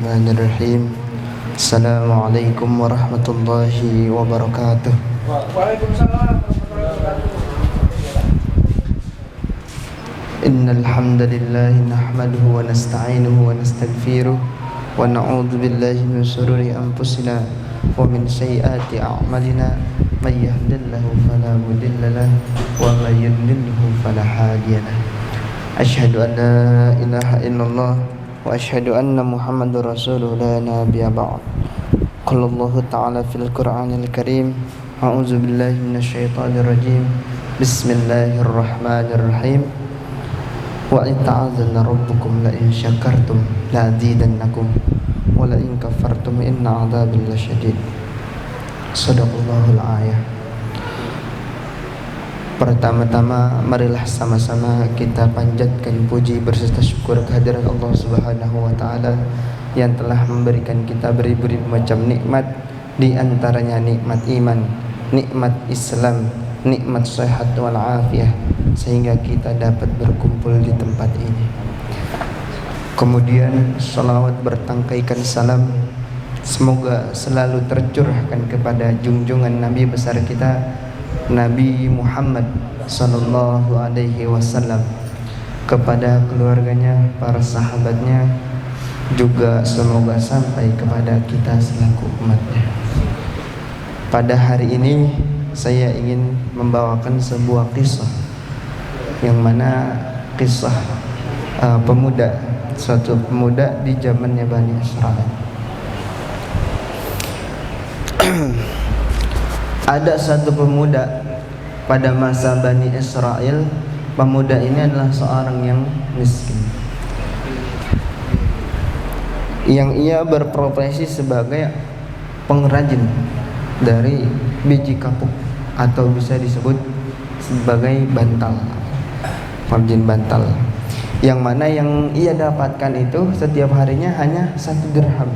Bismillahirrahmanirrahim. Assalamualaikum warahmatullahi wabarakatuh. Waalaikumsalam. Innal hamdalillah nahmaduhu wa nasta'inuhu wa nastaghfiruh wa na'udzu billahi min shururi anfusina wa min sayyiati a'malina. May yahdihillahu fala mudilla lahu wa may yudlilhu fala hadiya lahu. Asyhadu an la ilaha illallah wa asyhadu anna Muhammadar Rasulullah la nabiyya ba'd. Qala Allah ta'ala fil Qur'anil Karim, a'udzu billahi minasyaitonir rajim. Bismillahirrahmanirrahim. Wa ta'adzana rabbukum la in syakartum la azidannakum wa la in kafartum inna 'adzabi lasyadid. Shadaqallahul ayah. Pertama-tama marilah sama-sama kita panjatkan puji berserta syukur kehadirat Allah Subhanahu wa taala yang telah memberikan kita beribu-ribu macam nikmat, di antaranya nikmat iman, nikmat Islam, nikmat sehat wal afiyah, sehingga kita dapat berkumpul di tempat ini. Kemudian salawat bertangkaikan salam semoga selalu tercurahkan kepada junjungan Nabi besar kita Nabi Muhammad sallallahu alaihi wasallam, kepada keluarganya, para sahabatnya, juga semoga sampai kepada kita selaku umatnya. Pada hari ini saya ingin membawakan sebuah kisah, yang mana kisah suatu pemuda di zamannya Bani Israil. Ada satu pemuda pada masa Bani Israil. Pemuda ini adalah seorang yang miskin, yang ia berprofesi sebagai pengrajin dari biji kapuk, atau bisa disebut sebagai bantal, pengrajin bantal. Yang mana yang ia dapatkan itu setiap harinya hanya 1 dirham.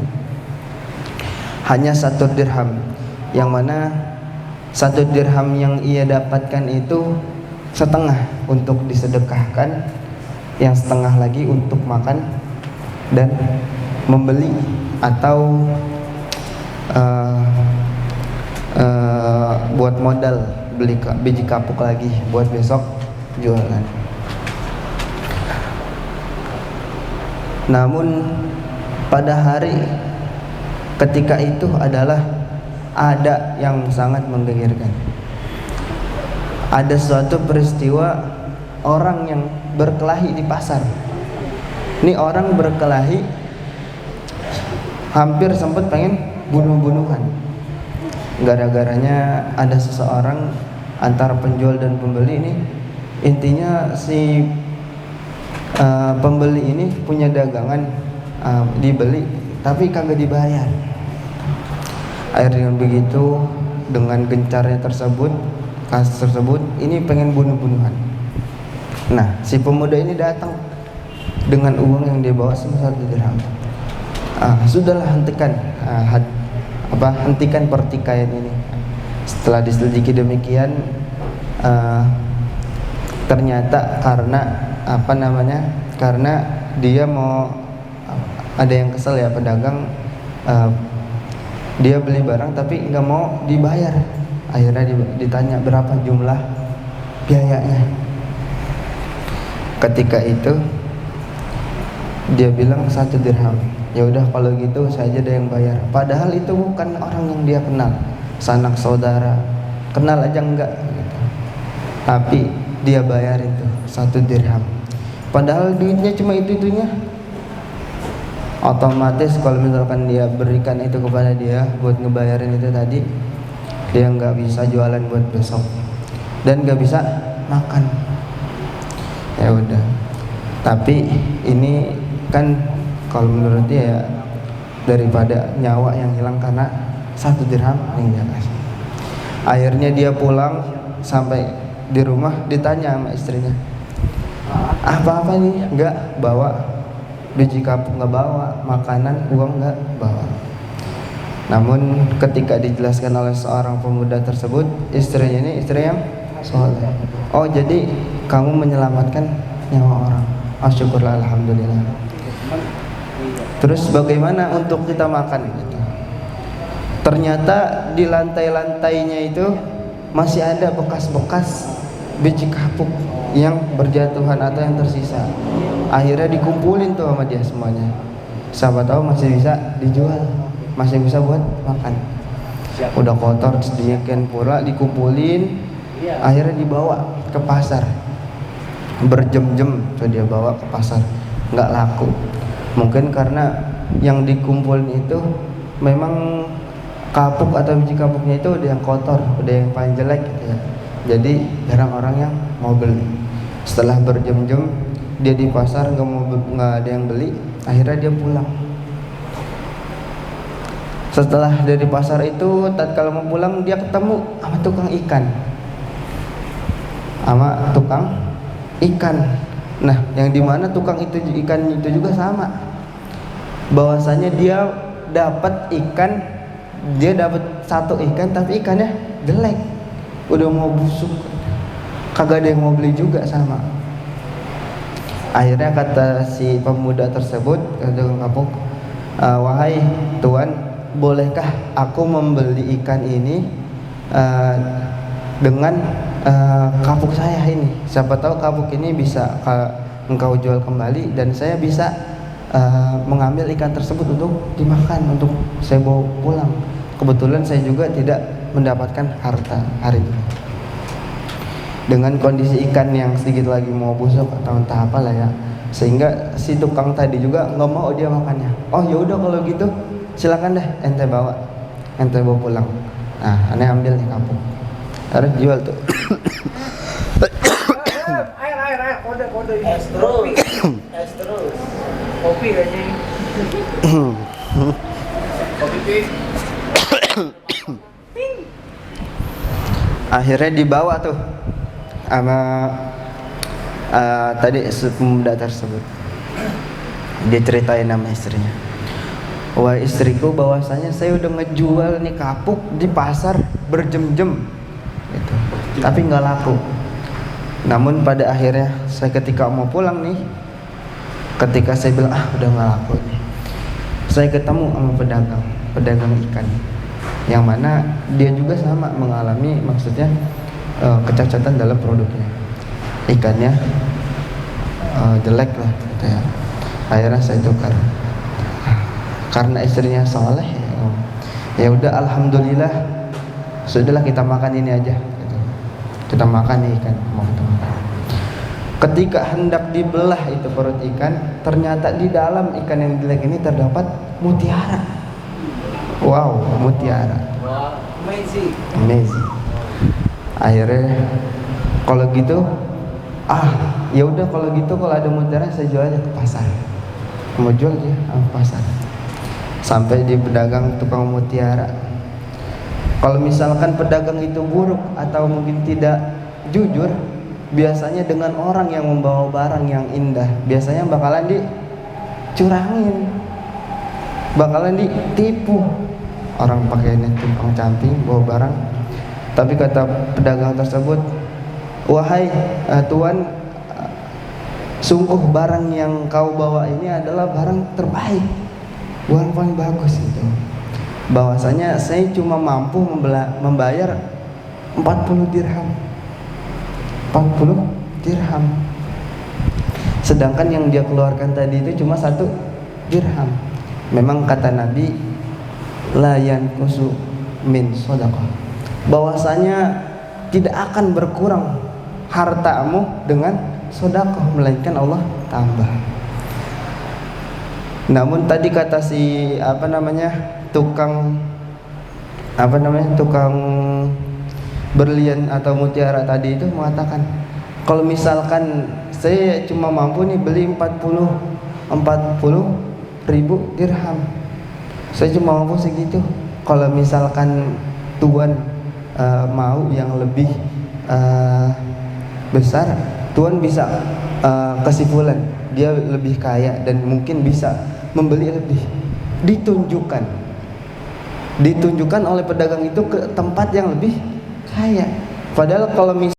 Hanya 1 dirham. Yang mana 1 dirham yang ia dapatkan itu setengah untuk disedekahkan, yang setengah lagi untuk makan dan membeli atau buat modal beli biji kapuk lagi buat besok jualan. Namun pada hari ketika itu adalah ada yang sangat menggegerkan. Ada suatu peristiwa orang yang berkelahi di pasar. Ini orang berkelahi, hampir sempat pengen bunuh-bunuhan. Gara-garanya ada seseorang antara penjual dan pembeli ini. Intinya si pembeli ini punya dagangan, dibeli tapi kagak dibayar. Akhirnya begitu, dengan gencarnya kasus tersebut ini pengen bunuh-bunuhan. Nah, si pemuda ini datang dengan uang yang dia bawa sebesar 1 dirham. Sudahlah, hentikan pertikaian ini. Setelah diselidiki demikian, ternyata karena dia mau, ada yang kesel ya, pedagang, dia beli barang tapi nggak mau dibayar. Akhirnya ditanya berapa jumlah biayanya. Ketika itu dia bilang 1 dirham. Ya udah, kalau gitu saya aja ada yang bayar. Padahal itu bukan orang yang dia kenal, sanak saudara, kenal aja enggak gitu. Tapi dia bayar itu 1 dirham. Padahal duitnya cuma itu-itunya. Otomatis kalau misalkan dia berikan itu kepada dia buat ngebayarin itu tadi, dia nggak bisa jualan buat besok dan nggak bisa makan. Ya udah, tapi ini kan kalau menurut dia ya, daripada nyawa yang hilang karena 1 dirham ini dia kasih. Akhirnya dia pulang, sampai di rumah ditanya sama istrinya, apa-apa nih? Nggak bawa biji kapuk, nggak bawa makanan, uang nggak bawa. Namun ketika dijelaskan oleh seorang pemuda tersebut, istrinya ini istri yang soleh. Oh, jadi kamu menyelamatkan nyawa orang. Oh, syukurlah, alhamdulillah. Terus bagaimana untuk kita makan gitu? Ternyata di lantai-lantainya itu masih ada bekas-bekas biji kapuk yang berjatuhan atau yang tersisa. Akhirnya dikumpulin tuh sama dia semuanya. Siapa tahu masih bisa dijual, masih bisa buat makan. Udah kotor sedemikian pula dikumpulin, akhirnya dibawa ke pasar. Berjam-jam tuh dia bawa ke pasar, nggak laku. Mungkin karena yang dikumpulin itu memang kapuk atau biji kapuknya itu udah yang kotor, udah yang paling jelek gitu ya. Jadi jarang orang yang mau beli. Setelah berjam-jam dia di pasar nggak ada yang beli, akhirnya dia pulang. Setelah dari pasar itu, tatkala mau pulang dia ketemu sama tukang ikan. Nah, yang dimana tukang itu ikan itu juga sama. Bahwasanya dia dapat satu ikan tapi ikannya jelek, udah mau busuk, kagak ada yang mau beli juga sama. Akhirnya kata si pemuda tersebut, kata tukang kapuk, wahai tuan, bolehkah aku membeli ikan ini dengan kapuk saya ini? Siapa tahu kapuk ini bisa engkau jual kembali dan saya bisa mengambil ikan tersebut untuk dimakan, untuk saya bawa pulang. Kebetulan saya juga tidak mendapatkan harta hari ini. Dengan kondisi ikan yang sedikit lagi mau busuk atau entah apalah ya, sehingga si tukang tadi juga nggak mau dia makannya. Oh ya udah kalau gitu silakan deh ente bawa pulang. Nah, aneh ambil nih kapuk, harus jual tuh. Air, kode ini. Es terus. Kopi kayaknya ini. Kopi pink. Akhirnya dibawa tuh sama tadi pemuda tersebut. Dia ceritain nama istrinya. Wah istriku, bahwasanya saya udah ngejual nih kapuk di pasar berjam-jam gitu, tapi nggak laku. Namun pada akhirnya saya ketika mau pulang nih, ketika saya bilang udah nggak laku nih, saya ketemu sama pedagang ikan, yang mana dia juga sama mengalami maksudnya kecacatan dalam produknya, ikannya jelek lah gitu ya. Akhirnya saya tukar. Karena istrinya soleh, ya udah alhamdulillah, sudahlah kita makan ini aja gitu. Kita makan nih ikan, mau kita makan. Ketika hendak dibelah itu perut ikan, ternyata di dalam ikan yang jelek ini terdapat mutiara. Wow, mutiara. Wah, amazing. Akhirnya kalau gitu, ya udah kalau gitu, kalau ada mutiara saya jual aja ke pasar. Mau jual aja ke pasar. Sampai di pedagang tukang mutiara. Kalau misalkan pedagang itu buruk atau mungkin tidak jujur, biasanya dengan orang yang membawa barang yang indah, biasanya bakalan dicurangin, bakalan ditipu. Orang pakainya tumpang camping bawa barang, tapi kata pedagang tersebut, wahai tuan, sungguh barang yang kau bawa ini adalah barang terbaik, barang paling bagus itu. Bahwasanya saya cuma mampu membayar 40 dirham. Sedangkan yang dia keluarkan tadi itu cuma 1 dirham. Memang kata Nabi, la yanqusu min shadaqah, bahwasanya tidak akan berkurang hartamu dengan sedekah, melainkan Allah tambah. Namun tadi kata si tukang berlian atau mutiara tadi itu mengatakan, kalau misalkan saya cuma mampu nih beli 40 ribu dirham, saya cuma mampu segitu. Kalau misalkan tuan mau yang lebih besar, tuan bisa kesimpulan dia lebih kaya dan mungkin bisa membeli lebih. Ditunjukkan oleh pedagang itu ke tempat yang lebih kaya. Padahal kalau